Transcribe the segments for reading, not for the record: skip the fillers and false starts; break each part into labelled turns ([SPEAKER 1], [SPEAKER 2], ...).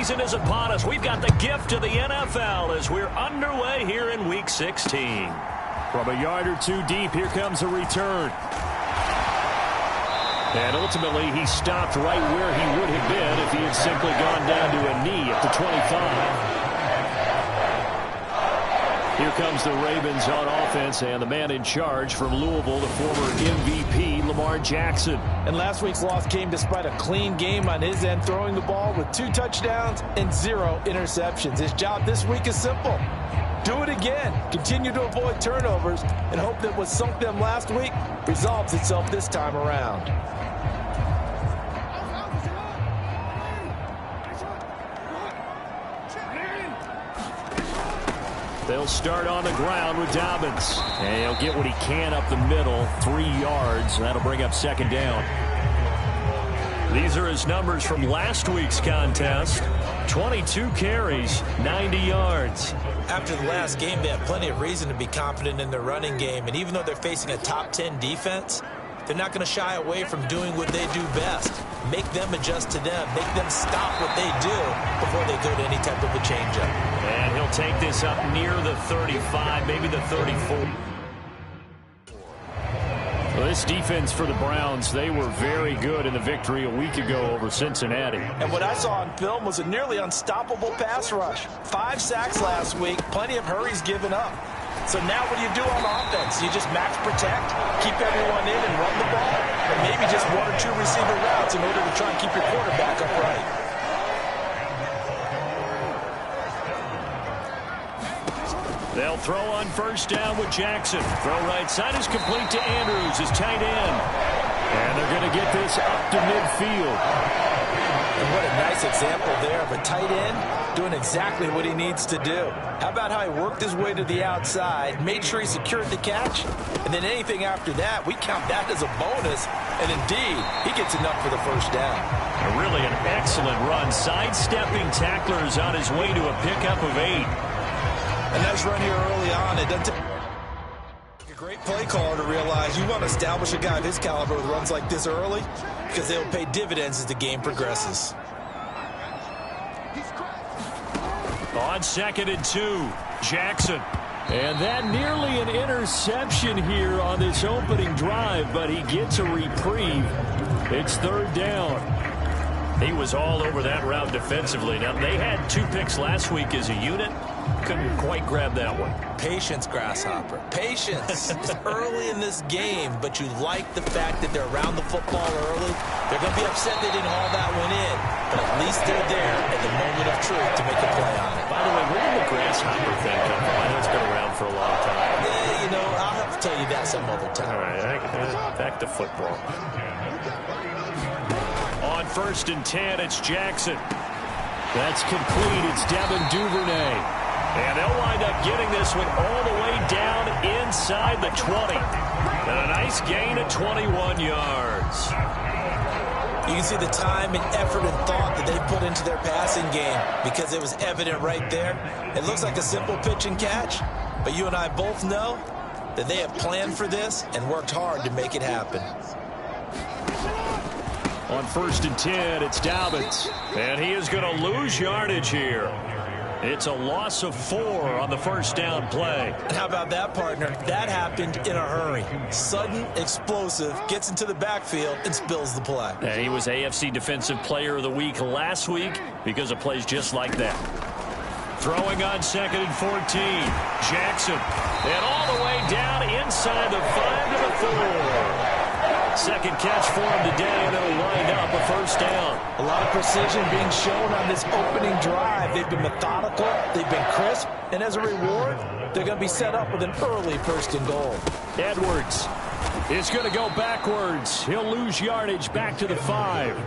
[SPEAKER 1] season is upon us. We've got the gift of the NFL as we're underway here in Week 16.
[SPEAKER 2] From a yard or two deep, here comes a return. And ultimately, he stopped right where he would have been if he had simply gone down to a knee at the 25. Here comes the Ravens on offense, and the man in charge from Louisville, the former MVP, Lamar Jackson.
[SPEAKER 3] And last week's loss came despite a clean game on his end, throwing the ball with 2 touchdowns and 0 interceptions. His job this week is simple. Do it again. Continue to avoid turnovers and hope that what sunk them last week resolves itself this time around.
[SPEAKER 2] They'll start on the ground with Dobbins. And he'll get what he can up the middle, 3 yards. That'll bring up second down.
[SPEAKER 1] These are his numbers from last week's contest. 22 carries, 90 yards.
[SPEAKER 3] After the last game, they have plenty of reason to be confident in their running game. And even though they're facing a top 10 defense, they're not going to shy away from doing what they do best. Make them adjust to them. Make them stop what they do before they go to any type of a changeup.
[SPEAKER 1] And he'll take this up near the 35, maybe the 34.
[SPEAKER 2] Well, this defense for the Browns, they were very good in the victory a week ago over Cincinnati.
[SPEAKER 3] And what I saw on film was a nearly unstoppable pass rush. 5 sacks last week, plenty of hurries given up. So now what do you do on offense? You just max protect, keep everyone in and run the ball, or maybe just 1 or 2 receiver routes in order to try and keep your quarterback upright.
[SPEAKER 1] They'll throw on first down with Jackson. Throw right side is complete to Andrews, his tight end.
[SPEAKER 2] And they're going to get this up to midfield.
[SPEAKER 3] And what a nice example there of a tight end doing exactly what he needs to do. How about how he worked his way to the outside, made sure he secured the catch, and then anything after that, we count that as a bonus. And indeed, he gets enough for the first down.
[SPEAKER 1] Really an excellent run, sidestepping tacklers on his way to a pickup of 8.
[SPEAKER 3] A nice run here early on. It doesn't take a great play caller to realize you want to establish a guy of his caliber with runs like this early because they'll pay dividends as the game progresses.
[SPEAKER 1] On 2nd and 2, Jackson.
[SPEAKER 2] And that nearly an interception here on this opening drive, but he gets a reprieve. It's 3rd down.
[SPEAKER 1] He was all over that route defensively. Now, they had 2 picks last week as a unit. Couldn't quite grab that one.
[SPEAKER 3] Patience, Grasshopper. Patience. It's early in this game, but you like the fact that they're around the football early. They're going to be upset they didn't haul that one in, but at least they're there at the moment of truth to make a play on it.
[SPEAKER 1] By the way, where did the Grasshopper thing come from? I know it's been around for a long time.
[SPEAKER 3] Yeah, you know, I'll have to tell you that some other time.
[SPEAKER 1] All right, back to football. On 1st and 10, it's Jackson.
[SPEAKER 2] That's complete. It's Devin Duvernay.
[SPEAKER 1] And they'll wind up getting this one all the way down inside the 20. And a nice gain of 21 yards.
[SPEAKER 3] You can see the time and effort and thought that they put into their passing game because it was evident right there. It looks like a simple pitch and catch, but you and I both know that they have planned for this and worked hard to make it happen.
[SPEAKER 2] On 1st and 10, it's Dobbins.
[SPEAKER 1] And he is going to lose yardage here. It's a loss of 4 on the first down play.
[SPEAKER 3] And how about that, partner? That happened in a hurry. Sudden, explosive, gets into the backfield and spills the play.
[SPEAKER 1] And he was AFC Defensive Player of the Week last week because of plays just like that. Throwing on 2nd and 14. Jackson. And all the way down inside the 5 to the 4. Second catch for him today, and it'll wind up a first down.
[SPEAKER 3] A lot of precision being shown on this opening drive. They've been methodical, they've been crisp, and as a reward, they're going to be set up with an early 1st and goal.
[SPEAKER 2] Edwards is going to go backwards. He'll lose yardage back to the 5.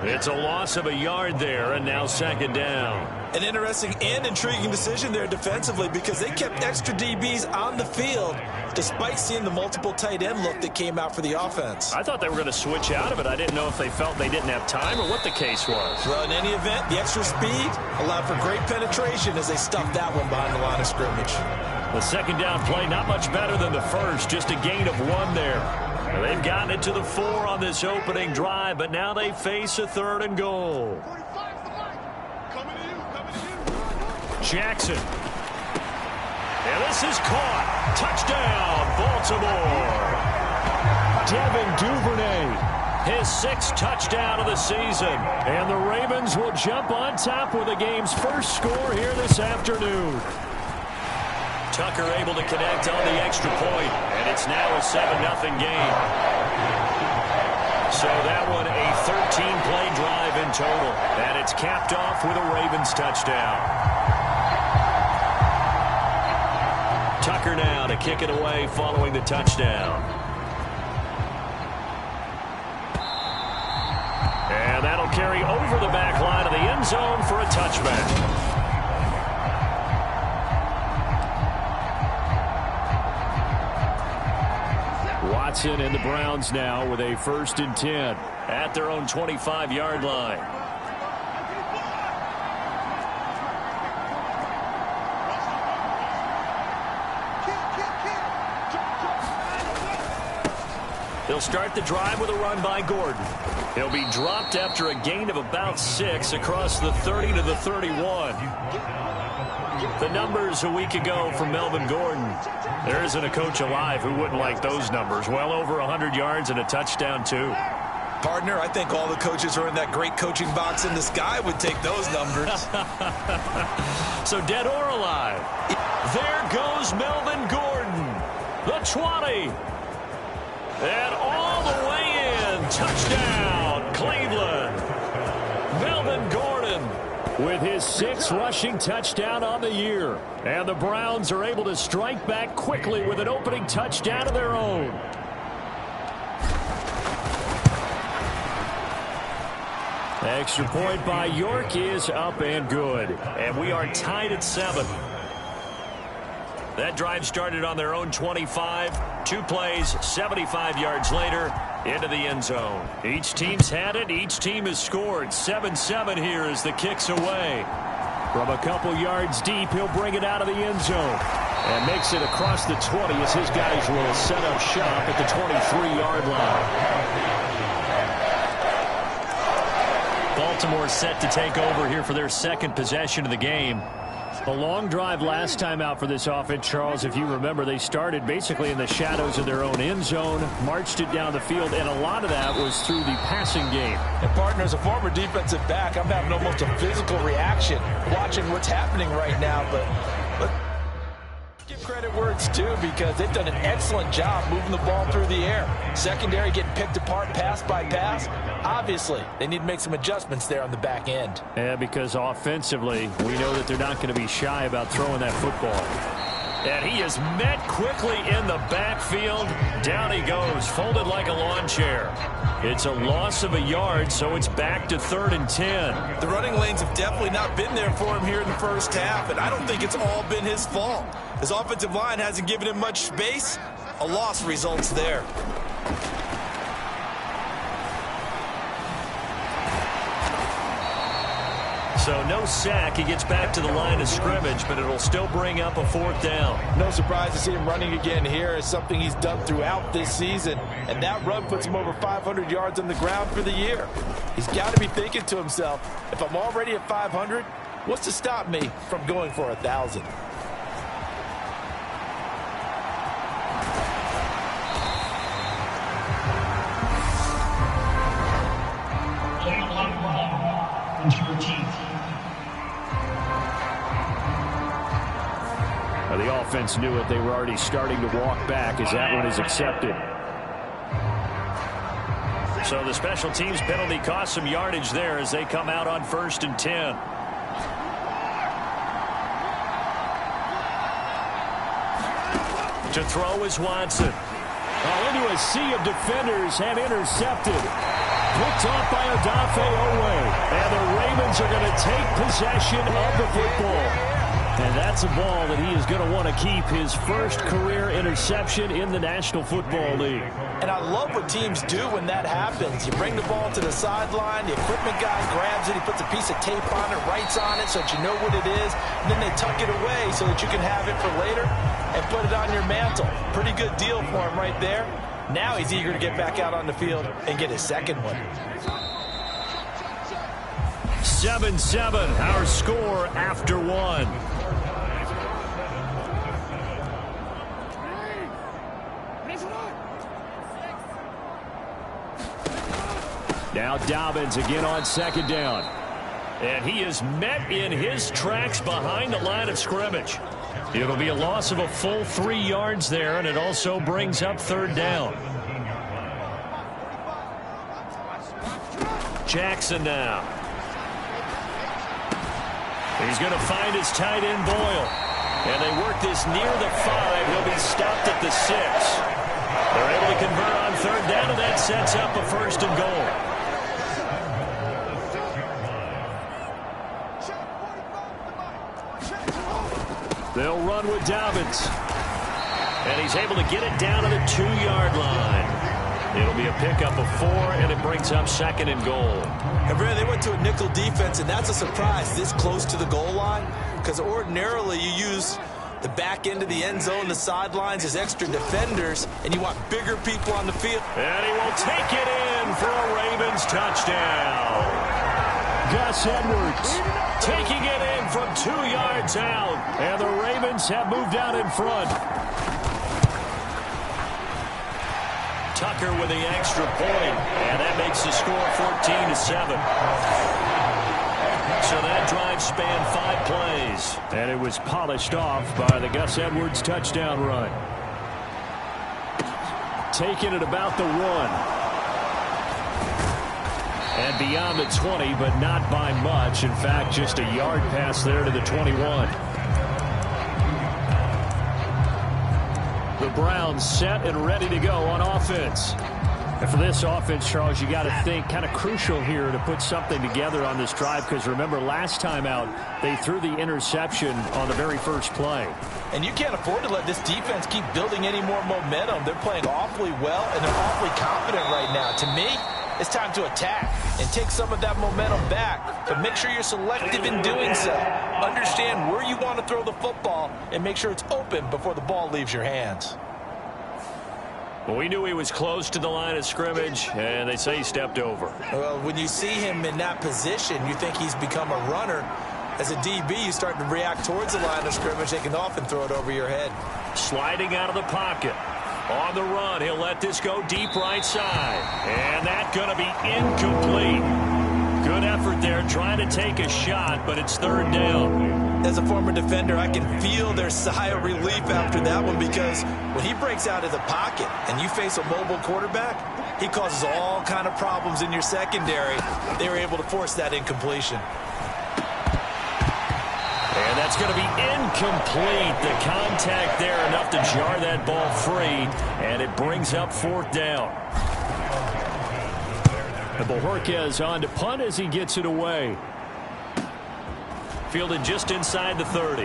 [SPEAKER 1] It's a loss of a yard there, and now 2nd down.
[SPEAKER 3] An interesting and intriguing decision there defensively because they kept extra DBs on the field despite seeing the multiple tight end look that came out for the offense.
[SPEAKER 1] I thought they were going to switch out of it. I didn't know if they felt they didn't have time or what the case was.
[SPEAKER 3] Well, in any event, the extra speed allowed for great penetration as they stuffed that one behind the line of scrimmage.
[SPEAKER 1] The 2nd down play not much better than the first, just a gain of 1 there. They've gotten it to the 4 on this opening drive, but now they face a 3rd and goal.
[SPEAKER 4] Coming in.
[SPEAKER 1] Jackson. And this is caught. Touchdown, Baltimore.
[SPEAKER 2] Devin Duvernay,
[SPEAKER 1] His 6th touchdown of the season.
[SPEAKER 2] and the Ravens will jump on top with the game's first score here this afternoon.
[SPEAKER 1] Tucker able to connect on the extra point, and it's now a 7-0 game. So that one a 13-play drive in total, and it's capped off with a Ravens touchdown. Tucker now to kick it away following the touchdown. And that'll carry over the back line of the end zone for a touchback.
[SPEAKER 2] Watson and the Browns now with a 1st and 10.
[SPEAKER 1] At their own 25-yard line. They'll start the drive with a run by Gordon. He'll be dropped after a gain of about 6 across the 30 to the 31. The numbers a week ago from Melvin Gordon. There isn't a coach alive who wouldn't like those numbers. Well over 100 yards and a touchdown, too.
[SPEAKER 3] Partner, I think all the coaches are in that great coaching box in the sky would take those numbers.
[SPEAKER 1] So dead or alive. There goes Melvin Gordon. The 20. And all the way in. Touchdown, Cleveland. Melvin Gordon
[SPEAKER 2] with his 6th rushing touchdown on the year. And the Browns are able to strike back quickly with an opening touchdown of their own. Extra point by York is up and good.
[SPEAKER 1] And we are tied at 7. That drive started on their own 25. 2 plays, 75 yards later, into the end zone. Each team's had it. Each team has scored. 7-7 here as the kick's away.
[SPEAKER 2] From a couple yards deep, he'll bring it out of the end zone. And makes it across the 20 as his guys will set up shop at the 23-yard line.
[SPEAKER 1] Baltimore set to take over here for their 2nd possession of the game.
[SPEAKER 2] A long drive last time out for this offense, Charles. If you remember, they started basically in the shadows of their own end zone, marched it down the field, and a lot of that was through the passing game.
[SPEAKER 3] And partner, as a former defensive back, I'm having almost a physical reaction watching what's happening right now. But give credit where it's due, because they've done an excellent job moving the ball through the air. Secondary getting picked apart pass by pass. Obviously, they need to make some adjustments there on the back end.
[SPEAKER 2] Yeah, because offensively, we know that they're not going to be shy about throwing that football.
[SPEAKER 1] And he is met quickly in the backfield. Down he goes, folded like a lawn chair. It's a loss of a yard, so it's back to 3rd and 10.
[SPEAKER 3] The running lanes have definitely not been there for him here in the first half, and I don't think it's all been his fault. His offensive line hasn't given him much space. A loss results there.
[SPEAKER 1] So no sack. He gets back to the line of scrimmage, but it'll still bring up a 4th down.
[SPEAKER 3] No surprise to see him running again here. It's something he's done throughout this season, and that run puts him over 500 yards on the ground for the year. He's got to be thinking to himself, if I'm already at 500, what's to stop me from going for 1,000?
[SPEAKER 2] The offense knew it. They were already starting to walk back as that one is accepted.
[SPEAKER 1] So the special teams penalty cost some yardage there as they come out on 1st and 10. To throw is Watson.
[SPEAKER 2] Into a sea of defenders and intercepted. Picked off by Odafe Owe. And the Ravens are going to take possession of the football. And that's a ball that he is going to want to keep, his first career interception in the National Football League.
[SPEAKER 3] And I love what teams do when that happens. You bring the ball to the sideline, the equipment guy grabs it, he puts a piece of tape on it, writes on it so that you know what it is, and then they tuck it away so that you can have it for later and put it on your mantle. Pretty good deal for him right there. Now he's eager to get back out on the field and get his 2nd one.
[SPEAKER 1] 7-7, our score after one.
[SPEAKER 2] Now Dobbins again on second down.
[SPEAKER 1] And he is met in his tracks behind the line of scrimmage. It'll be a loss of a full 3 yards there, and it also brings up third down. Jackson now. He's going to find his tight end, Boyle. And they work this near the 5. He'll be stopped at the 6. They're able to convert on third down, and that sets up a first and goal.
[SPEAKER 2] They'll run with Dobbins.
[SPEAKER 1] And he's able to get it down to the 2-yard line. It'll be a pickup of 4, and it brings up second and goal.
[SPEAKER 3] And Brad, they went to a nickel defense, and that's a surprise this close to the goal line, because ordinarily you use the back end of the end zone, the sidelines as extra defenders, and you want bigger people on the field.
[SPEAKER 1] And he will take it in for a Ravens touchdown.
[SPEAKER 2] Gus Edwards
[SPEAKER 1] taking it in from 2 yards out.
[SPEAKER 2] And the Ravens have moved out in front.
[SPEAKER 1] Tucker with the extra point. And that makes the score 14-7. So that drive spanned 5 plays.
[SPEAKER 2] And it was polished off by the Gus Edwards touchdown run. Taking it about the 1. And beyond the 20, but not by much. In fact, just a yard pass there to the 21. The Browns set and ready to go on offense. And for this offense, Charles, you got to think kind of crucial here to put something together on this drive, because remember last time out they threw the interception on the very first play.
[SPEAKER 3] And you can't afford to let this defense keep building any more momentum. They're playing awfully well, and they're awfully confident right now. To me, it's time to attack and take some of that momentum back, but make sure you're selective in doing so. Understand where you want to throw the football and make sure it's open before the ball leaves your hands.
[SPEAKER 1] Well, we knew he was close to the line of scrimmage, and they say he stepped over.
[SPEAKER 3] Well, when you see him in that position, you think he's become a runner. As a DB, you start to react towards the line of scrimmage. They can often throw it over your head.
[SPEAKER 1] Sliding out of the pocket. On the run, he'll let this go deep right side. And that's going to be incomplete. Good effort there, trying to take a shot, but it's third down.
[SPEAKER 3] As a former defender, I can feel their sigh of relief after that one, because when he breaks out of the pocket and you face a mobile quarterback, he causes all kind of problems in your secondary. They were able to force that incompletion.
[SPEAKER 1] And that's going to be incomplete. The contact there enough to jar that ball free, and it brings up fourth down.
[SPEAKER 2] And Bojorquez on to punt as he gets it away.
[SPEAKER 1] Fielded just inside the 30.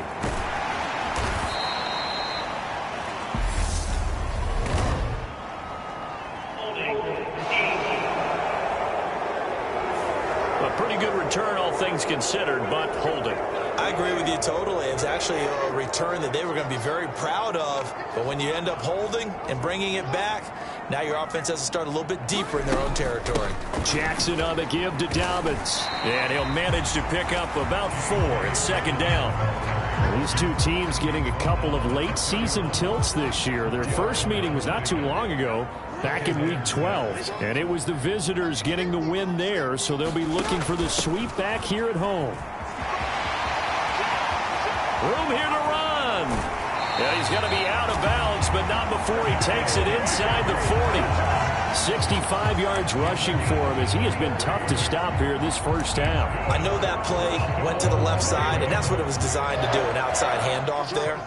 [SPEAKER 1] A pretty good return, all things considered, but holding.
[SPEAKER 3] I agree with you totally. It's actually a return that they were going to be very proud of. But when you end up holding and bringing it back, now your offense has to start a little bit deeper in their own territory.
[SPEAKER 2] Jackson on the give to Dobbins.
[SPEAKER 1] And he'll manage to pick up about 4 at second down.
[SPEAKER 2] These two teams getting a couple of late season tilts this year. Their first meeting was not too long ago, back in week 12. And it was the visitors getting the win there, so they'll be looking for the sweep back here at home.
[SPEAKER 1] Room here to run. Yeah, he's going to be out of bounds, but not before he takes it inside the 40.
[SPEAKER 2] 65 yards rushing for him, as he has been tough to stop here this first half.
[SPEAKER 3] I know that play went to the left side, and that's what it was designed to do, an outside handoff there.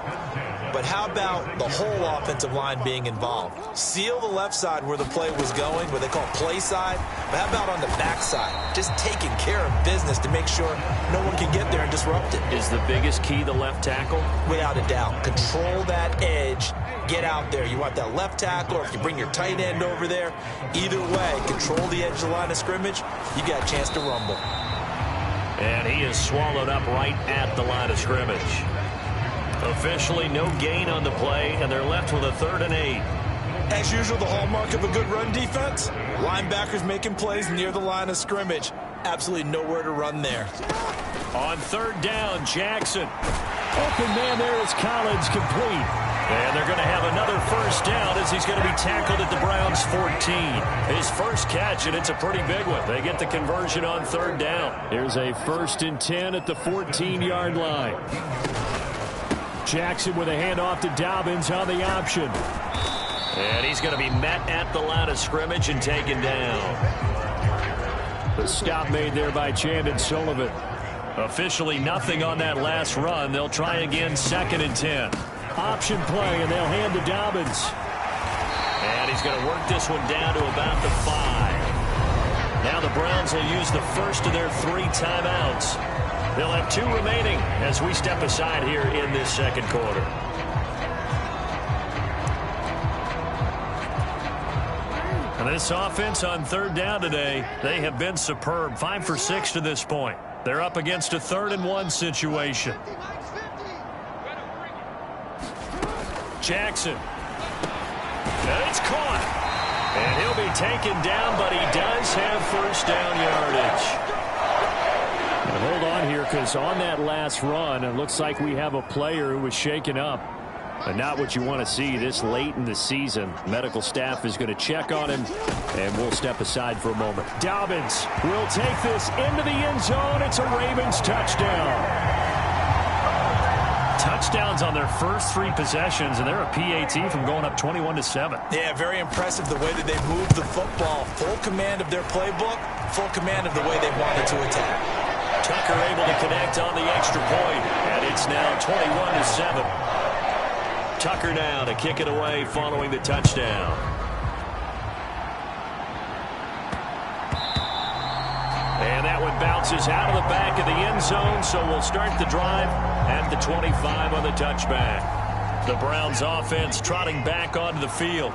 [SPEAKER 3] But how about the whole offensive line being involved? Seal the left side where the play was going, what they call play side. But how about on the back side? Just taking care of business to make sure no one can get there and disrupt it.
[SPEAKER 1] Is the biggest key the left tackle?
[SPEAKER 3] Without a doubt. Control that edge. Get out there. You want that left tackle, or if you bring your tight end over there, either way, control the edge of the line of scrimmage, you got a chance to rumble.
[SPEAKER 1] And he is swallowed up right at the line of scrimmage. Officially no gain on the play, and they're left with a 3rd and 8.
[SPEAKER 3] As usual, the hallmark of a good run defense, linebackers making plays near the line of scrimmage. Absolutely nowhere to run there.
[SPEAKER 1] On third down, Jackson.
[SPEAKER 2] Open man there is Collins, complete.
[SPEAKER 1] And they're going to have another first down as he's going to be tackled at the Browns' 14. His first catch, and it's a pretty big one. They get the conversion on third down.
[SPEAKER 2] Here's a 1st and 10 at the 14-yard line. Jackson with a handoff to Dobbins on the option.
[SPEAKER 1] And he's going to be met at the line of scrimmage and taken down.
[SPEAKER 2] The stop made there by Chandon Sullivan.
[SPEAKER 1] Officially nothing on that last run. They'll try again, 2nd and 10.
[SPEAKER 2] Option play, and they'll hand to Dobbins.
[SPEAKER 1] And he's going to work this one down to about the 5. Now the Browns will use the first of their 3 timeouts. They'll have 2 remaining as we step aside here in this second quarter. And this offense on third down today, they have been superb. 5 for 6 to this point. They're up against a 3rd and 1 situation. Jackson. And it's caught. And he'll be taken down, but he does have first down yardage.
[SPEAKER 2] And hold on here, because on that last run, it looks like we have a player who was shaken up. But not what you want to see this late in the season. Medical staff is going to check on him, and we'll step aside for a moment. Dobbins will take this into the end zone. It's a Ravens touchdown.
[SPEAKER 1] Touchdowns on their first 3 possessions, and they're a PAT from going up 21-7.
[SPEAKER 3] Yeah, very impressive the way that they moved the football. Full command of their playbook, full command of the way they wanted to attack.
[SPEAKER 1] Tucker able to connect on the extra point, and it's now 21-7. Tucker now to kick it away following the touchdown. And that one bounces out of the back of the end zone, so we'll start the drive at the 25 on the touchback. The Browns offense trotting back onto the field.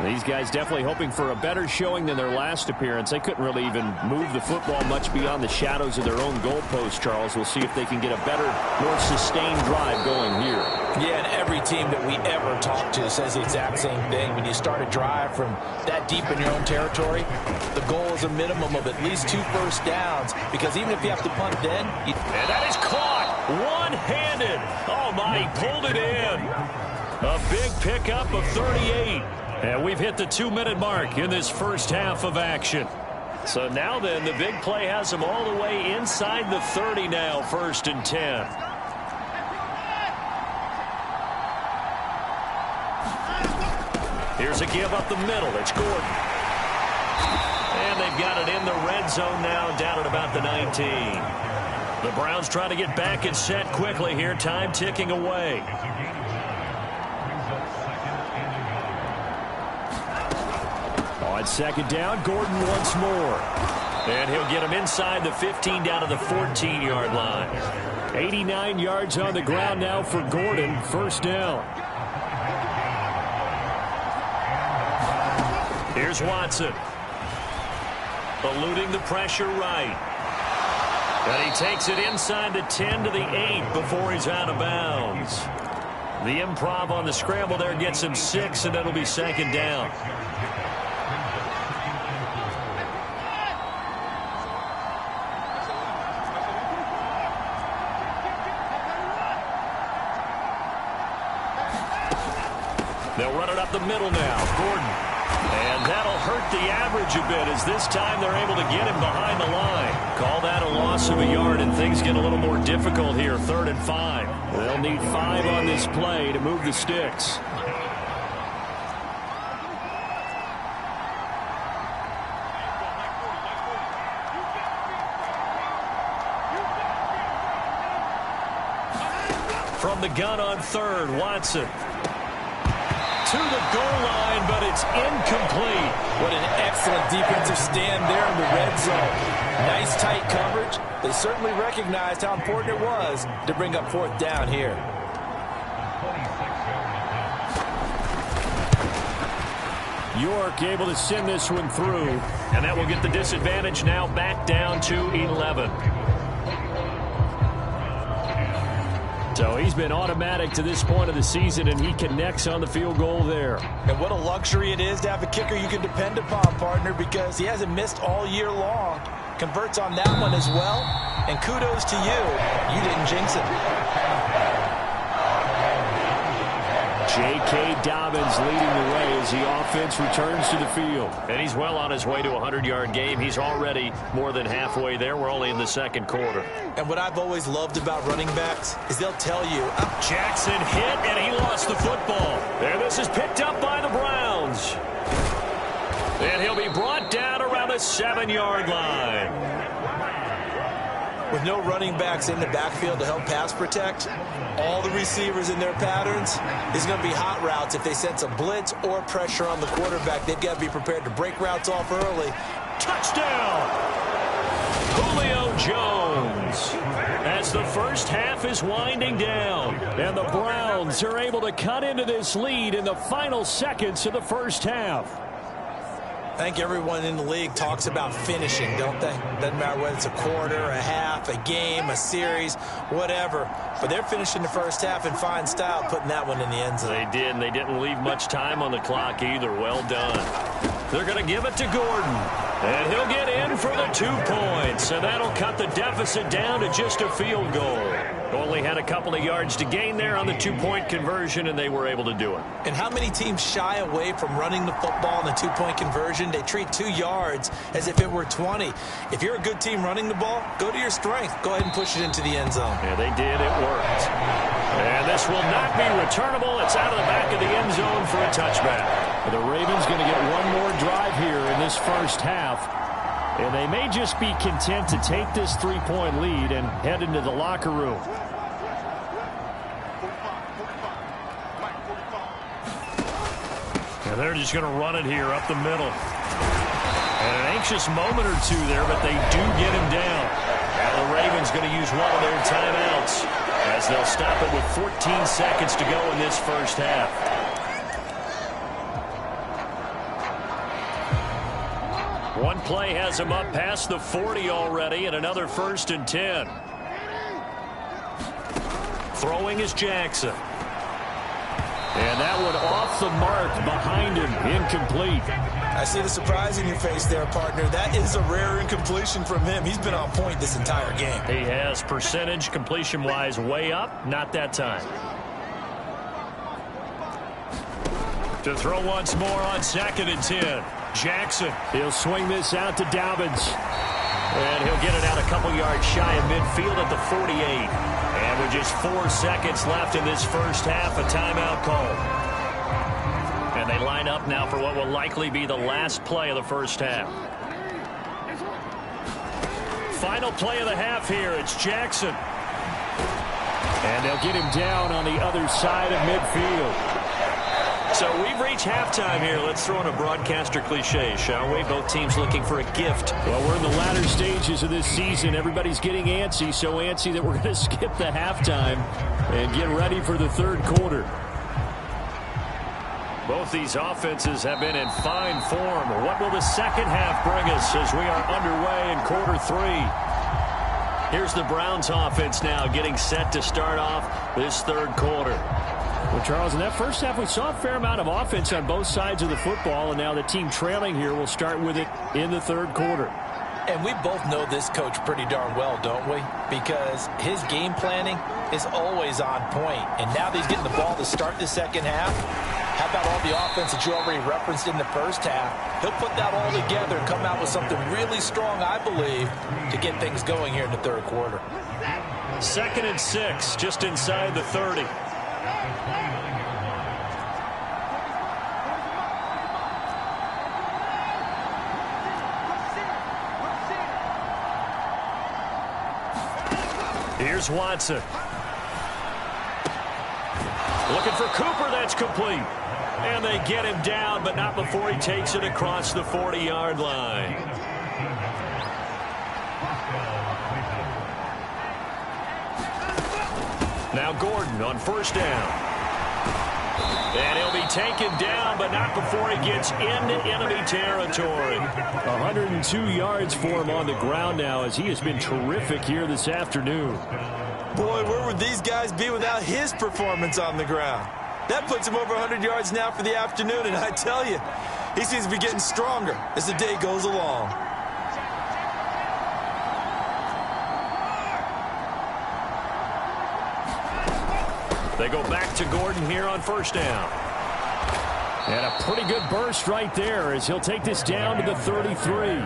[SPEAKER 2] These guys definitely hoping for a better showing than their last appearance. They couldn't really even move the football much beyond the shadows of their own goalpost, Charles. We'll see if they can get a better, more sustained drive going here.
[SPEAKER 3] Yeah, and every team that we ever talk to says the exact same thing. When you start a drive from that deep in your own territory, the goal is a minimum of at least 2 first downs, because even if you have to punt then...
[SPEAKER 1] And that is caught one-handed. Oh, my, he pulled it in. A big pickup of 38. And we've hit the 2-minute mark in this first half of action. So now then, the big play has them all the way inside the 30 now, 1st and 10. Here's a give up the middle. It's Gordon. And they've got it in the red zone now, down at about the 19. The Browns trying to get back and set quickly here. Time ticking away.
[SPEAKER 2] On 2nd down, Gordon once more.
[SPEAKER 1] And he'll get him inside the 15 down to the 14-yard line.
[SPEAKER 2] 89 yards on the ground now for Gordon. 1st down.
[SPEAKER 1] Here's Watson. Eluding the pressure right. And he takes it inside the 10 to the 8 before he's out of bounds. The improv on the scramble there gets him 6, and it'll be 2nd down. They'll run it up the middle now. Gordon. And that'll hurt the average a bit, as this time they're able to get him behind the line. Call that a loss of a yard, and things get a little more difficult here. 3rd and 5.
[SPEAKER 2] They'll need 5 on this play to move the sticks.
[SPEAKER 1] From the gun on 3rd, Watson. To the goal line, but it's incomplete.
[SPEAKER 3] What an excellent defensive stand there in the red zone. Nice tight coverage. They certainly recognized how important it was to bring up 4th down here.
[SPEAKER 2] York able to send this one through.
[SPEAKER 1] And that will get the disadvantage now back down to 11.
[SPEAKER 2] So he's been automatic to this point of the season, and he connects on the field goal there.
[SPEAKER 3] And what a luxury it is to have a kicker you can depend upon, partner, because he hasn't missed all year long. converts on that one as well. And kudos to you. You didn't jinx it.
[SPEAKER 2] J.K. Dobbins leading the way as the offense returns to the field.
[SPEAKER 1] And he's well on his way to a 100-yard game. He's already more than halfway there. We're only in the second quarter.
[SPEAKER 3] And what I've always loved about running backs is they'll tell you.
[SPEAKER 1] Jackson hit, and he lost the football. And this is picked up by the Browns. And he'll be brought down around the 7-yard line.
[SPEAKER 3] With no running backs in the backfield to help pass protect, all the receivers in their patterns, is going to be hot routes if they sense a blitz or pressure on the quarterback. They've got to be prepared to break routes off early.
[SPEAKER 1] Touchdown! Julio Jones. As the first half is winding down.
[SPEAKER 2] And the Browns are able to cut into this lead in the final seconds of the first half.
[SPEAKER 3] I think everyone in the league talks about finishing, don't they? Doesn't matter whether it's a quarter, a half, a game, a series, whatever. But they're finishing the first half in fine style, putting that one in the end zone.
[SPEAKER 1] They did, and they didn't leave much time on the clock either. Well done. They're going to give it to Gordon. And he'll get in for the 2 points. And that'll cut the deficit down to just a field goal. Only had a couple of yards to gain there on the 2-point conversion, and they were able to do it.
[SPEAKER 3] And how many teams shy away from running the football in the 2-point conversion? They treat 2 yards as if it were 20. If you're a good team running the ball, go to your strength. Go ahead and push it into the end zone.
[SPEAKER 1] Yeah, they did. It worked. And this will not be returnable. It's out of the back of the end zone for a touchback.
[SPEAKER 2] The Ravens going to get one more drive here in this first half. And they may just be content to take this 3-point lead and head into the locker room.
[SPEAKER 1] And they're just going to run it here up the middle. And an anxious moment or two there, but they do get him down. Now the Ravens going to use one of their timeouts as they'll stop it with 14 seconds to go in this first half. One play has him up past the 40 already, and another 1st and 10. Throwing is Jackson.
[SPEAKER 2] And that one off the mark behind him, incomplete.
[SPEAKER 3] I see the surprise in your face there, partner. That is a rare incompletion from him. He's been on point this entire game.
[SPEAKER 1] He has percentage completion-wise way up, not that time. To throw once more on 2nd and 10. Jackson.
[SPEAKER 2] He'll swing this out to Dobbins.
[SPEAKER 1] And he'll get it out a couple yards shy of midfield at the 48. And with just 4 seconds left in this first half, a timeout call. And they line up now for what will likely be the last play of the first half. Final play of the half here. It's Jackson.
[SPEAKER 2] And they'll get him down on the other side of midfield.
[SPEAKER 1] So we've reached halftime here. Let's throw in a broadcaster cliche, shall we? Both teams looking for a gift.
[SPEAKER 2] Well, we're in the latter stages of this season. Everybody's getting antsy, so antsy that we're going to skip the halftime and get ready for the third quarter.
[SPEAKER 1] Both these offenses have been in fine form. What will the second half bring us as we are underway in quarter 3? Here's the Browns offense now getting set to start off this third quarter.
[SPEAKER 2] Well, Charles, in that first half, we saw a fair amount of offense on both sides of the football, and now the team trailing here will start with it in the third quarter.
[SPEAKER 3] And we both know this coach pretty darn well, don't we? Because his game planning is always on point. And now that he's getting the ball to start the second half, how about all the offense that you already referenced in the first half? He'll put that all together and come out with something really strong, I believe, to get things going here in the third quarter.
[SPEAKER 1] 2nd and 6, just inside the 30. Here's Watson. Looking for Cooper. That's complete. And they get him down, but not before he takes it across the 40-yard line. Now Gordon on 1st down. And he'll be taken down, but not before he gets into enemy territory.
[SPEAKER 2] 102 yards for him on the ground now as he has been terrific here this afternoon.
[SPEAKER 3] Boy, where would these guys be without his performance on the ground? That puts him over 100 yards now for the afternoon, and I tell you, he seems to be getting stronger as the day goes along.
[SPEAKER 1] They go back to Gordon here on first down.
[SPEAKER 2] And a pretty good burst right there as he'll take this down to the 33.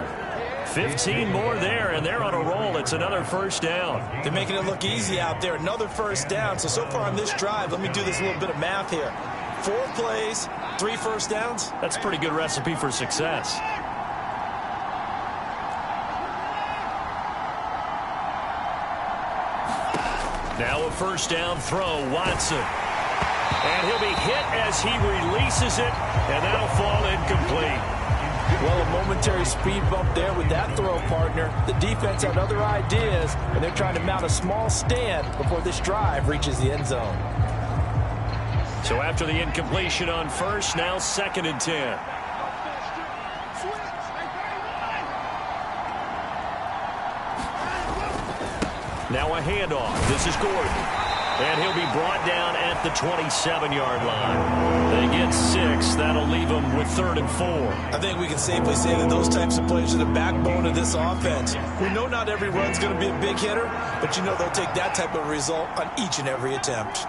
[SPEAKER 1] 15 more there, and they're on a roll. It's another first down.
[SPEAKER 3] They're making it look easy out there. Another first down. So far on this drive, let me do this little bit of math here. 4 plays, 3 first downs.
[SPEAKER 1] That's a pretty good recipe for success. Now a first down throw, Watson. And he'll be hit as he releases it, and that'll fall incomplete.
[SPEAKER 3] Well, a momentary speed bump there with that throw, partner. The defense had other ideas, and they're trying to mount a small stand before this drive reaches the end zone.
[SPEAKER 1] So after the incompletion on first, now 2nd and 10. Now a handoff. This is Gordon. And he'll be brought down at the 27-yard line. They get 6. That'll leave them with 3rd and 4.
[SPEAKER 3] I think we can safely say that those types of plays are the backbone of this offense. We know not every run's going to be a big hitter, but you know they'll take that type of result on each and every attempt.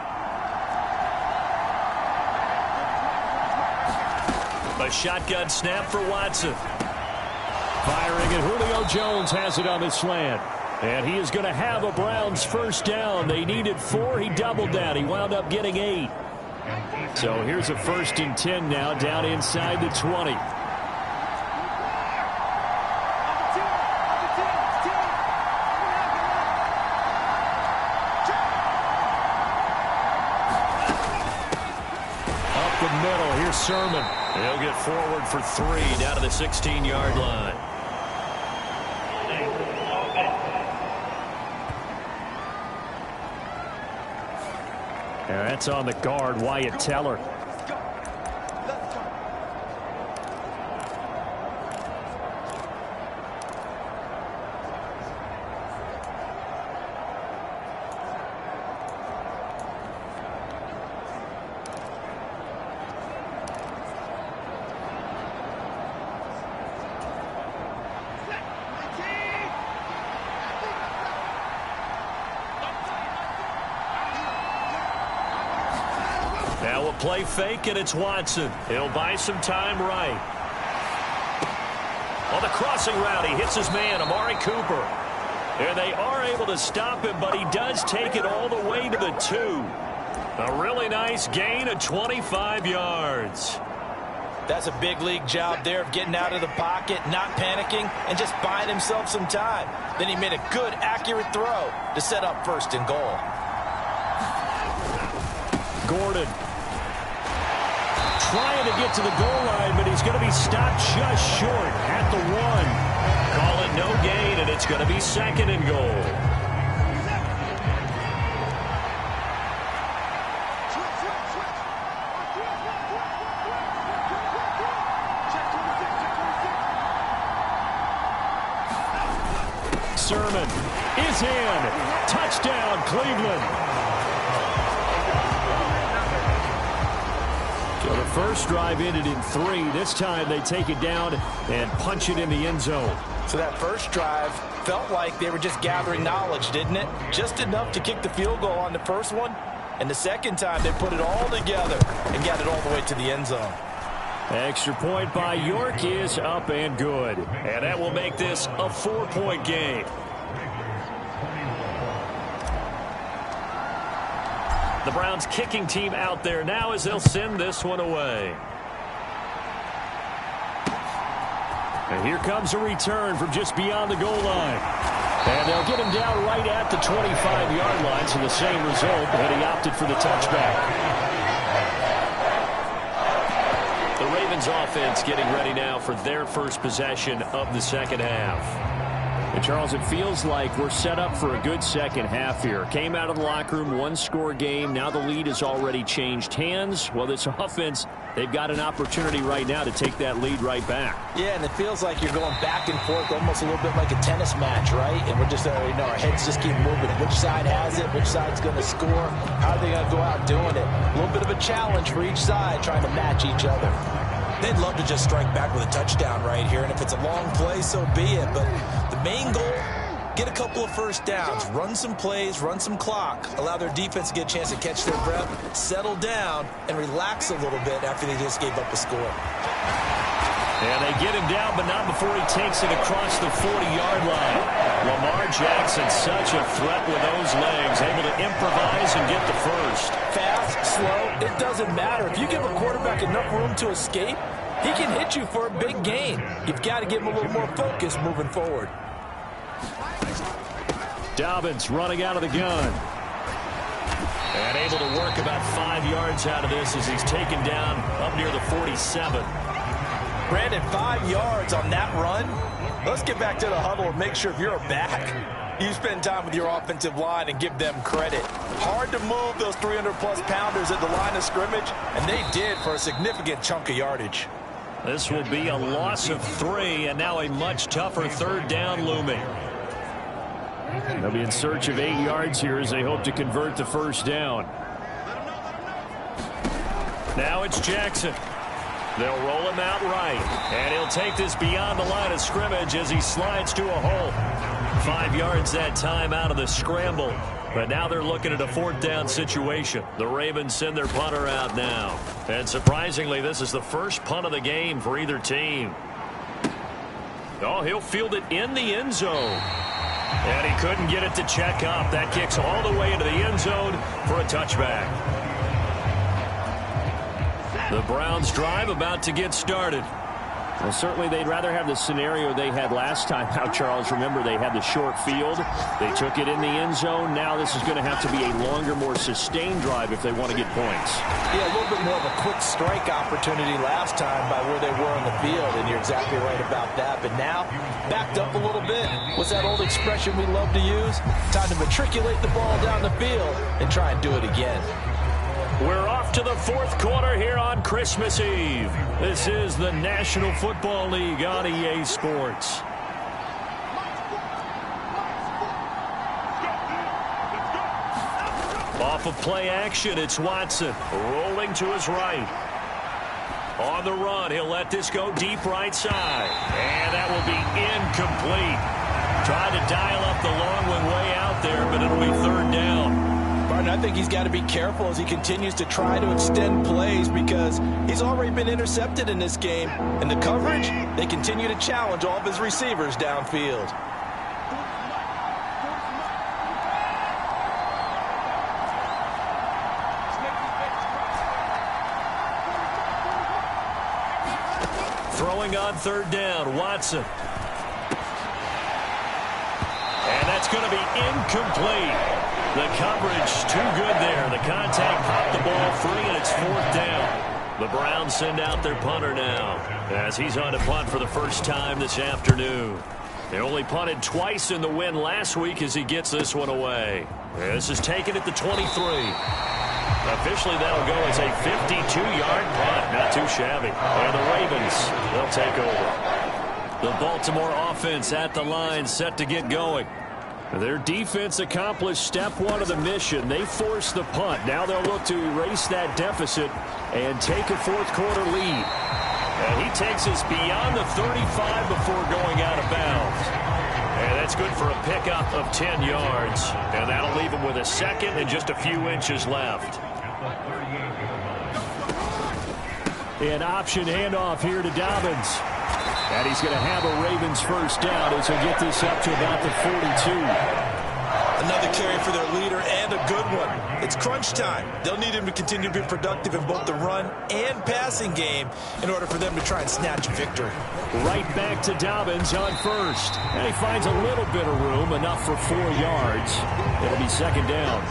[SPEAKER 1] A shotgun snap for Watson.
[SPEAKER 2] Firing, and Julio Jones has it on the slant. And he is going to have a Browns first down. They needed 4. He doubled that. He wound up getting 8. So here's a 1st and 10 now down inside the 20. Up the middle. Here's Sermon.
[SPEAKER 1] He'll get forward for 3 down to the 16-yard line.
[SPEAKER 2] That's on the guard, Wyatt Teller.
[SPEAKER 1] Now a play fake, and it's Watson. He'll buy some time right. On the crossing route, he hits his man, Amari Cooper. And they are able to stop him, but he does take it all the way to the 2. A really nice gain of 25 yards.
[SPEAKER 3] That's a big league job there of getting out of the pocket, not panicking, and just buying himself some time. Then he made a good, accurate throw to set up 1st and goal.
[SPEAKER 2] Gordon trying to get to the goal line, but he's going to be stopped just short at the 1.
[SPEAKER 1] Call it no gain, and it's going to be 2nd and goal.
[SPEAKER 2] Sermon is in. Touchdown, Cleveland. So the first drive ended in 3. This time they take it down and punch it in the end zone.
[SPEAKER 3] So that first drive felt like they were just gathering knowledge, didn't it? Just enough to kick the field goal on the first one. And the second time they put it all together and got it all the way to the end zone.
[SPEAKER 2] Extra point by York is up and good.
[SPEAKER 1] And that will make this a 4-point game. The Browns kicking team out there now as they'll send this one away.
[SPEAKER 2] And here comes a return from just beyond the goal line. And they'll get him down right at the 25-yard line, so the same result, but he opted for the touchback.
[SPEAKER 1] The Ravens offense getting ready now for their first possession of the second half.
[SPEAKER 2] And Charles, it feels like we're set up for a good second half here. Came out of the locker room, 1-score game. Now the lead has already changed hands. Well, this offense, they've got an opportunity right now to take that lead right back.
[SPEAKER 3] Yeah, and it feels like you're going back and forth almost a little bit like a tennis match, right? And we're just, our heads just keep moving. Which side has it? Which side's going to score? How are they going to go out doing it? A little bit of a challenge for each side trying to match each other. They'd love to just strike back with a touchdown right here, and if it's a long play, so be it. But the main goal, get a couple of first downs, run some plays, run some clock, allow their defense to get a chance to catch their breath, settle down, and relax a little bit after they just gave up a score.
[SPEAKER 1] And they get him down, but not before he takes it across the 40-yard line. Lamar Jackson, such a threat with those legs, able to improvise and get the first.
[SPEAKER 3] Fast, slow, it doesn't matter. If you give a quarterback enough room to escape, he can hit you for a big gain. You've got to give him a little more focus moving forward.
[SPEAKER 2] Dobbins running out of the gun.
[SPEAKER 1] And able to work about 5 yards out of this as he's taken down up near the 47.
[SPEAKER 3] Brandon, 5 yards on that run. Let's get back to the huddle and make sure if you're a back, you spend time with your offensive line and give them credit. Hard to move those 300-plus pounders at the line of scrimmage, and they did for a significant chunk of yardage.
[SPEAKER 1] This will be a loss of 3, and now a much tougher third down looming.
[SPEAKER 2] They'll be in search of 8 yards here as they hope to convert the first down.
[SPEAKER 1] Now it's Jackson. They'll roll him out right, and he'll take this beyond the line of scrimmage as he slides to a hole. 5 yards that time out of the scramble, but now they're looking at a fourth down situation. The Ravens send their punter out now, and surprisingly, this is the first punt of the game for either team. Oh, he'll field it in the end zone, and he couldn't get it to check up. That kicks all the way into the end zone for a touchback. The Browns drive about to get started.
[SPEAKER 2] Well, certainly they'd rather have the scenario they had last time out, Charles. Remember, they had the short field. They took it in the end zone. Now this is going to have to be a longer, more sustained drive if they want to get points.
[SPEAKER 3] Yeah, a little bit more of a quick strike opportunity last time by where they were on the field, and you're exactly right about that. But now, backed up a little bit. What's that old expression we love to use? Time to matriculate the ball down the field and try and do it again.
[SPEAKER 1] We're off to the fourth quarter here on Christmas Eve. This is the National Football League on EA Sports. Off of play action, it's Watson rolling to his right. On the run, he'll let this go deep right side. And that will be incomplete. Trying to dial up the long one way out there, but it'll be third down.
[SPEAKER 3] I think he's got to be careful as he continues to try to extend plays because he's already been intercepted in this game. And the coverage, they continue to challenge all of his receivers downfield.
[SPEAKER 1] Throwing on third down, Watson. And that's going to be incomplete. The coverage too good there. The contact popped the ball free, and it's fourth down. The Browns send out their punter now as he's on to punt for the first time this afternoon. They only punted twice in the win last week as he gets this one away. This is taken at the 23. Officially, that'll go as a 52-yard punt. Not too shabby. And the Ravens, they'll take over. The Baltimore offense at the line, set to get going. Their defense accomplished step one of the mission. They forced the punt. Now they'll look to erase that deficit and take a fourth quarter lead. And he takes us beyond the 35 before going out of bounds. And that's good for a pickup of 10 yards. And that'll leave him with a second and just a few inches left.
[SPEAKER 2] An option handoff here to Dobbins. And he's going to have a Ravens first down as he'll get this up to about the 42.
[SPEAKER 3] Another carry for their leader and a good one. It's crunch time. They'll need him to continue to be productive in both the run and passing game in order for them to try and snatch a victory.
[SPEAKER 2] Right back to Dobbins on first. And he finds a little bit of room, enough for 4 yards. It'll be second down.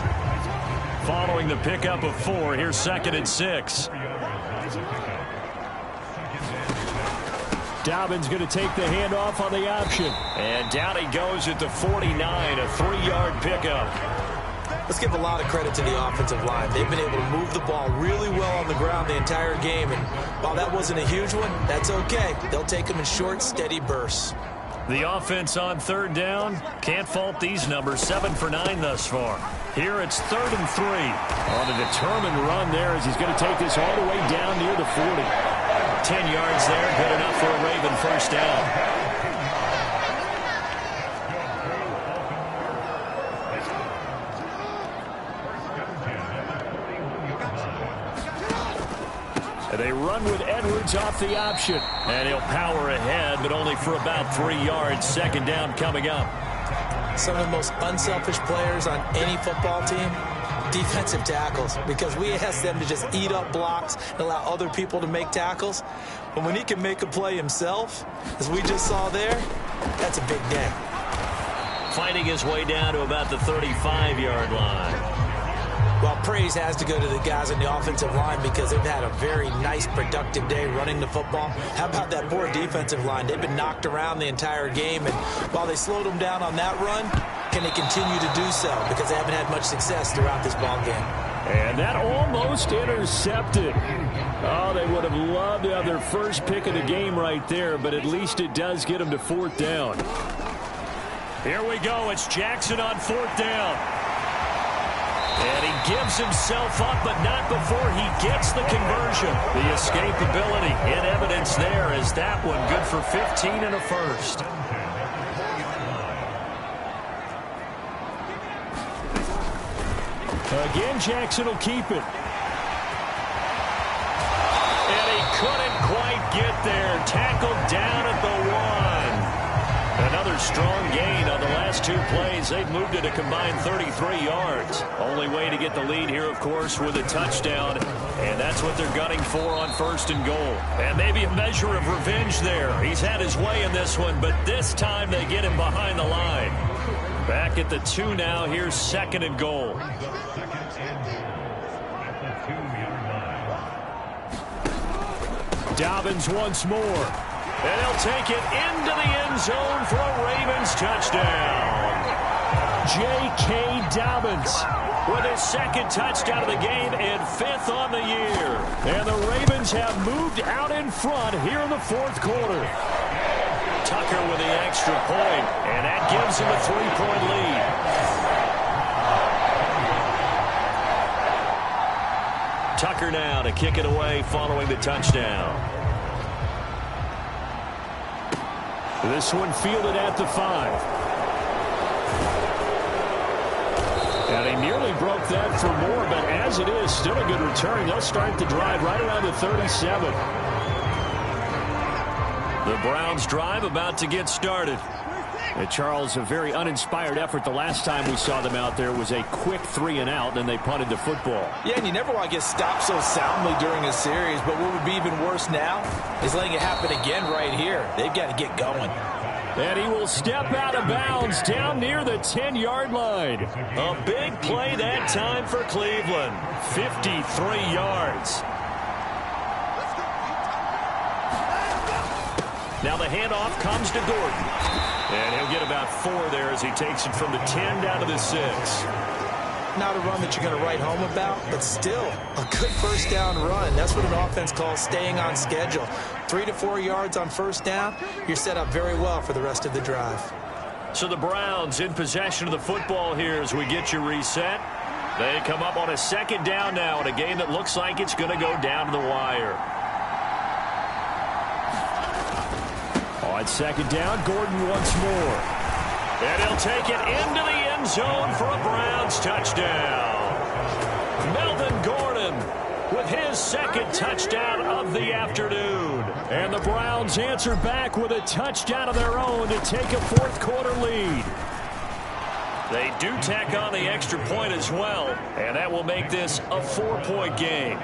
[SPEAKER 1] Following the pickup of 4, here's second and 6.
[SPEAKER 2] Dobbins going to take the handoff on the option.
[SPEAKER 1] And down he goes at the 49, a 3-yard pickup.
[SPEAKER 3] Let's give a lot of credit to the offensive line. They've been able to move the ball really well on the ground the entire game. And while that wasn't a huge one, that's okay. They'll take them in short, steady bursts.
[SPEAKER 1] The offense on third down, can't fault these numbers. 7 for 9 thus far. Here it's 3rd and 3.
[SPEAKER 2] On a determined run there as he's going to take this all the way down near the 40.
[SPEAKER 1] 10 yards there, good enough for a Raven first down.
[SPEAKER 2] And they run with Edwards off the option.
[SPEAKER 1] And he'll power ahead, but only for about 3 yards. Second down coming up.
[SPEAKER 3] Some of the most unselfish players on any football team, defensive tackles, because we ask them to just eat up blocks and allow other people to make tackles. But when he can make a play himself, as we just saw there, that's a big day.
[SPEAKER 1] Fighting his way down to about the 35-yard line.
[SPEAKER 3] Well, praise has to go to the guys on the offensive line because they've had a very nice, productive day running the football. How about that poor defensive line? They've been knocked around the entire game, and while they slowed them down on that run, can they continue to do so? Because they haven't had much success throughout this ball game.
[SPEAKER 2] And that almost intercepted. Oh, they would have loved to have their first pick of the game right there, but at least it does get them to 4th down.
[SPEAKER 1] Here we go. It's Jackson on 4th down. And he gives himself up, but not before he gets the conversion. The escapability in evidence there is that one good for 15 and a first.
[SPEAKER 2] Again, Jackson will keep it.
[SPEAKER 1] And he couldn't quite get there. Tackled down at the 1. Another strong gain on the last 2 plays. They've moved it a combined 33 yards. Only way to get the lead here, of course, with a touchdown. And that's what they're gunning for on 1st and goal. And maybe a measure of revenge there. He's had his way in this one, but this time they get him behind the line. Back at the 2 now. Here's 2nd and goal.
[SPEAKER 2] Dobbins once more.
[SPEAKER 1] And he'll take it into the end zone for a Ravens touchdown.
[SPEAKER 2] J.K. Dobbins
[SPEAKER 1] with his 2nd touchdown of the game and 5th on the year.
[SPEAKER 2] And the Ravens have moved out in front here in the 4th quarter.
[SPEAKER 1] Tucker with the extra point, and that gives him a 3-point lead. Tucker now to kick it away following the touchdown.
[SPEAKER 2] This one fielded at the 5. And he nearly broke that for more, but as it is, still a good return. They'll start the drive right around the 37.
[SPEAKER 1] The Browns drive about to get started.
[SPEAKER 2] And Charles, a very uninspired effort. The last time we saw them out there was a quick 3-and-out, and they punted the football.
[SPEAKER 3] Yeah, and you never want to get stopped so soundly during a series, but what would be even worse now is letting it happen again right here. They've got to get going.
[SPEAKER 2] And he will step out of bounds down near the 10-yard line.
[SPEAKER 1] A big play that time for Cleveland. 53 yards. Now the handoff comes to Gordon. And he'll get about 4 there as he takes it from the 10 down to the 6.
[SPEAKER 3] Not a run that you're going to write home about, but still a good 1st down run. That's what an offense calls staying on schedule. 3 to 4 yards on 1st down, you're set up very well for the rest of the drive.
[SPEAKER 1] So the Browns in possession of the football here as we get you reset. They come up on a 2nd down now in a game that looks like it's going to go down to the wire.
[SPEAKER 2] On 2nd down, Gordon once more.
[SPEAKER 1] And he'll take it into the end zone for a Browns touchdown. Melvin Gordon with his 2nd touchdown of the afternoon.
[SPEAKER 2] And the Browns answer back with a touchdown of their own to take a 4th quarter lead.
[SPEAKER 1] They do tack on the extra point as well, and that will make this a 4-point game.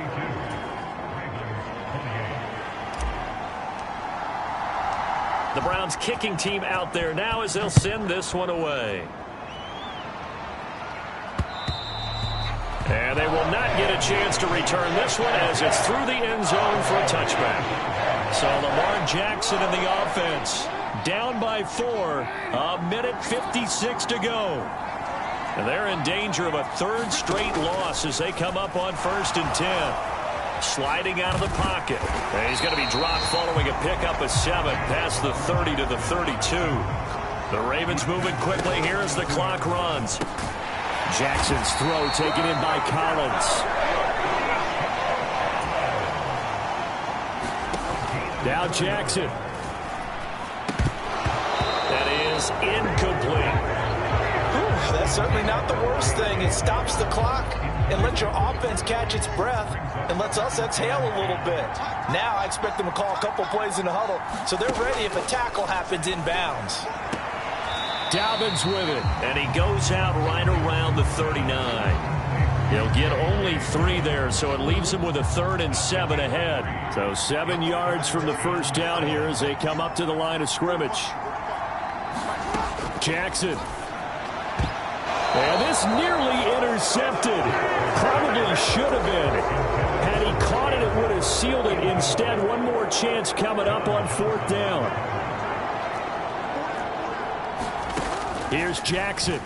[SPEAKER 1] The Browns kicking team out there now as they'll send this one away. And they will not get a chance to return this one as it's through the end zone for a touchback. So Lamar Jackson in the offense. Down by 4. A minute 56 to go. And they're in danger of a 3rd straight loss as they come up on 1st and 10. Sliding out of the pocket. And he's going to be dropped following a pickup of 7 past the 30 to the 32. The Ravens moving quickly here as the clock runs.
[SPEAKER 2] Jackson's throw taken in by Collins. Now Jackson.
[SPEAKER 1] That is incomplete.
[SPEAKER 3] That's certainly not the worst thing. It stops the clock. and let your offense catch its breath and lets us exhale a little bit. Now I expect them to call a couple plays in the huddle so they're ready if a tackle happens inbounds.
[SPEAKER 2] Dobbins with it.
[SPEAKER 1] And he goes out right around the 39. He'll get only 3 there, so it leaves him with a 3rd and 7 ahead.
[SPEAKER 2] So 7 yards from the first down here as they come up to the line of scrimmage. Jackson. And this nearly intercepted. Probably should have been. Had he caught it, it would have sealed it. Instead, one more chance coming up on 4th down. Here's Jackson.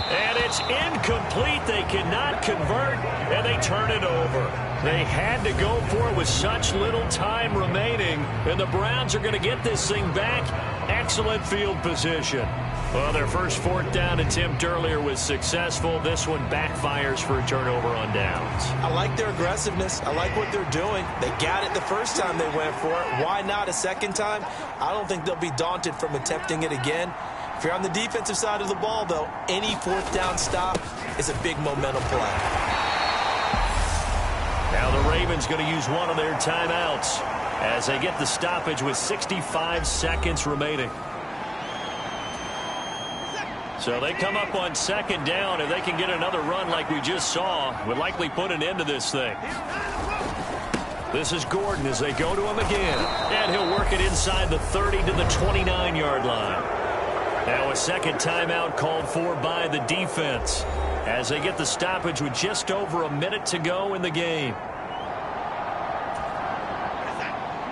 [SPEAKER 1] And it's incomplete. They cannot convert, and they turn it over. They had to go for it with such little time remaining, and the Browns are going to get this thing back. Excellent field position. Well, their first 4th down attempt earlier was successful. This one backfires for a turnover on downs.
[SPEAKER 3] I like their aggressiveness. I like what they're doing. They got it the first time they went for it. Why not a second time? I don't think they'll be daunted from attempting it again. If you're on the defensive side of the ball, though, any 4th down stop is a big momentum play.
[SPEAKER 1] Now the Ravens going to use one of their timeouts as they get the stoppage with 65 seconds remaining. So they come up on 2nd down. If they can get another run like we just saw, would likely put an end to this thing. This is Gordon as they go to him again. And he'll work it inside the 30 to the 29-yard line. Now a second timeout called for by the defense as they get the stoppage with just over a minute to go in the game.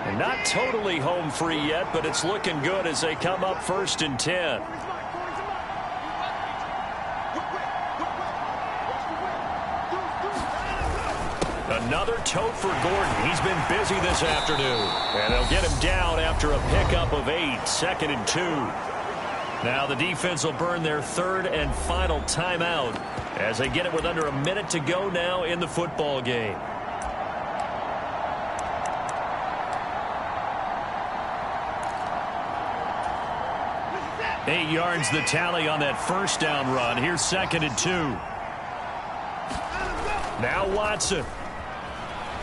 [SPEAKER 1] And not totally home free yet, but it's looking good as they come up 1st and 10. Another tote for Gordon. He's been busy this afternoon. And they'll get him down after a pickup of 8, 2nd and 2. Now the defense will burn their 3rd and final timeout as they get it with under a minute to go now in the football game. Eight yards the tally on that first down run. Here's 2nd and 2. Now Watson.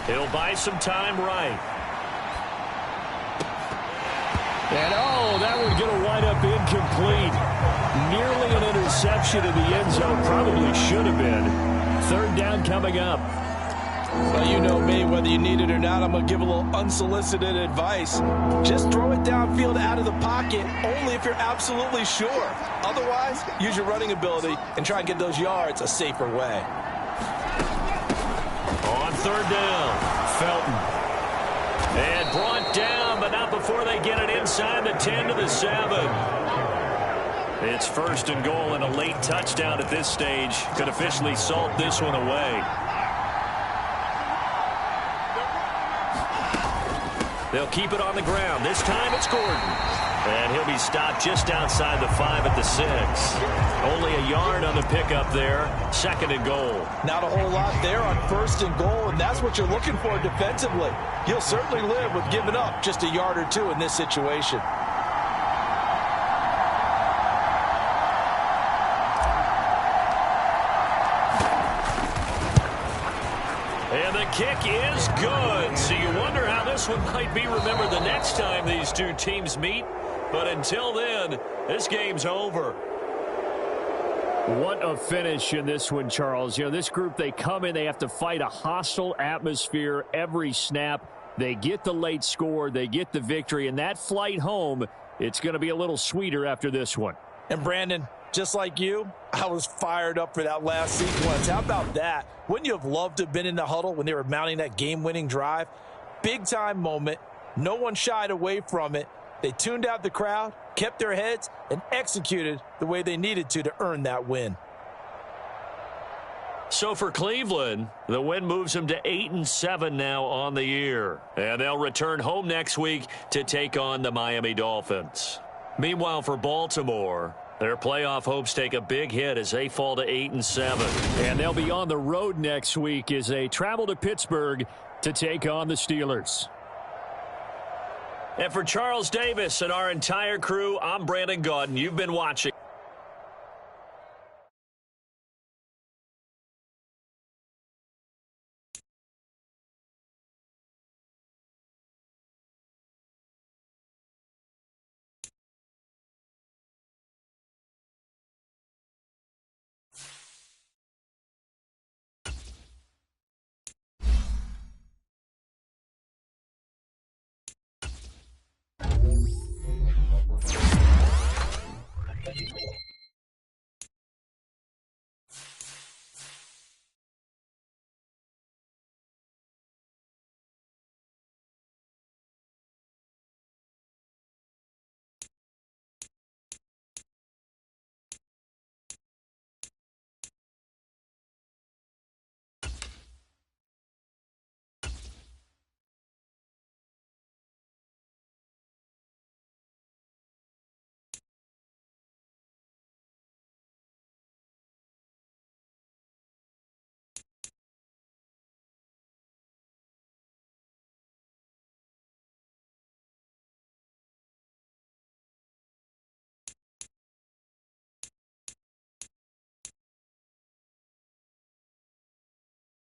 [SPEAKER 1] He'll buy some time right.
[SPEAKER 2] And, oh, that one's going to wind up incomplete. Nearly an interception in the end zone. Probably should have been. 3rd down coming up.
[SPEAKER 3] Well, you know me, whether you need it or not, I'm going to give a little unsolicited advice. Just throw it downfield out of the pocket, only if you're absolutely sure. Otherwise, use your running ability and try and get those yards a safer way.
[SPEAKER 1] On 3rd down, Felton. And brought down, but not before they get it inside the 10 to the 7. It's 1st and goal and a late touchdown at this stage. Could officially salt this one away. They'll keep it on the ground. This time it's Gordon. And he'll be stopped just outside the 5 at the 6. Only a yard on the pickup there. 2nd and goal.
[SPEAKER 3] Not a whole lot there on 1st and goal, and that's what you're looking for defensively. You'll certainly live with giving up just a yard or 2 in this situation.
[SPEAKER 1] And the kick is good. So you wonder how this one might be remembered the next time these two teams meet. But until then, this game's over.
[SPEAKER 2] What a finish in this one, Charles. You know, this group, they come in, they have to fight a hostile atmosphere every snap. They get the late score, they get the victory, and that flight home, it's going to be a little sweeter after this one.
[SPEAKER 3] And Brandon, just like you, I was fired up for that last sequence. How about that? Wouldn't you have loved to have been in the huddle when they were mounting that game-winning drive? Big-time moment. No one shied away from it. They tuned out the crowd, kept their heads, and executed the way they needed to earn that win.
[SPEAKER 1] So for Cleveland, the win moves them to 8-7 now on the year. And they'll return home next week to take on the Miami Dolphins. Meanwhile, for Baltimore, their playoff hopes take a big hit as they fall to 8-7.
[SPEAKER 2] And they'll be on the road next week as they travel to Pittsburgh to take on the Steelers.
[SPEAKER 1] And for Charles Davis and our entire crew, I'm Brandon Gaudin. You've been watching.